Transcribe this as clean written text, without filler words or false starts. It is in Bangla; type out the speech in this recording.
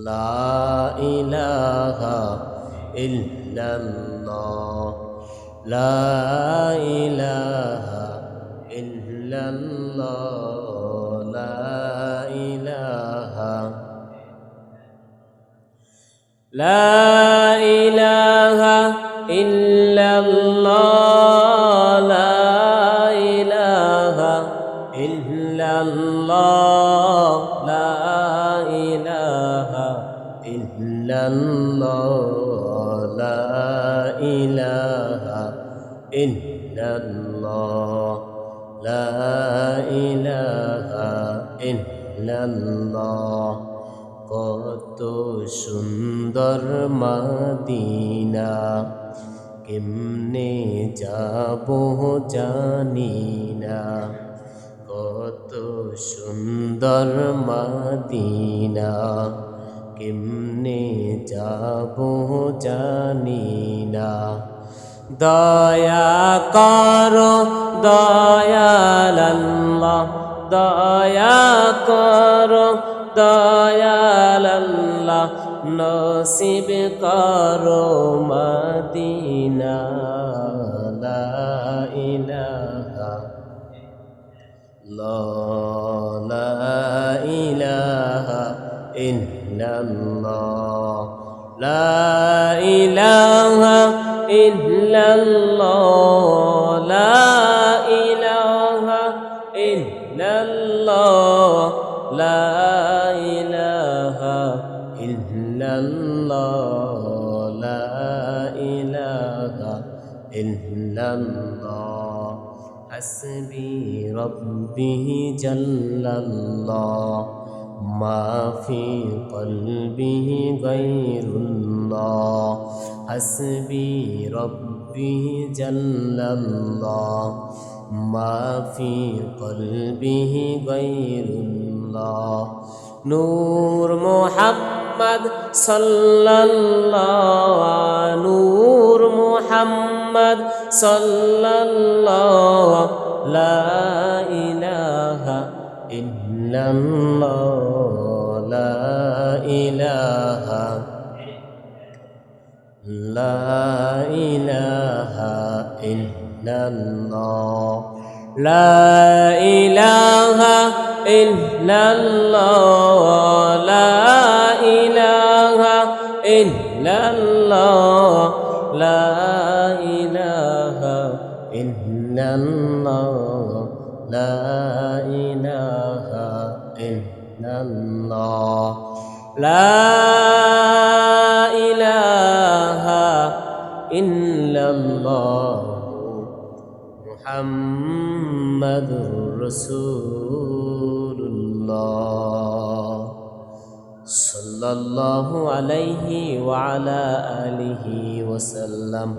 لا إله إلا الله لا إله إلا الله لا إله إلا الله لا إله إلا الله لا إله إلا الله لا إله إلا الله لا إله إلا الله কত সুন্দর মদিনা কেমনে যাব জানি না কত সুন্দর মদিনা কেমনে যাব জানি না দয়া করো দয়াল আল্লাহ দয়া করো দয়াল আল্লাহ নসিব করো মদিনা লা ইলাহা লা ইলাহা ইল্লাল্লাহ লা ইলাহা ইল্লাল্লাহ লা ইলাহা ইল্লাল্লাহ লা ইলাহা ইল্লাল্লাহ লা ইলাহা ইল্লাল্লাহ হাসবি রব্বি জাল্লাল্লাহ মা ফি কলবি গায়রুল্লাহ হাসবি রব্বি জাল্লাল্লাহ মা ফি কলবি গায়রুল্লাহ নূর মুহাম্মদ সাল্লাল্লাহু নূর মুহাম্মদ সাল্লাল্লাহু লা ইলাহা ইল্লাল্লাহ লা ইলাহা ইল্লাল্লাহ লা ইলাহা ইল্লাল্লাহ লা ইলাহা ইল্লাল্লাহ লা ইলাহা ইল্লাল্লাহ লা ইলাহা ইল্লাল্লাহ লা ইলাহা ইল্লাল্লাহ মুহাম্মাদুর রাসূলুল্লাহ সাল্লাল্লাহু আলাইহি ওয়া আলা আলিহি ওয়া সাল্লাম।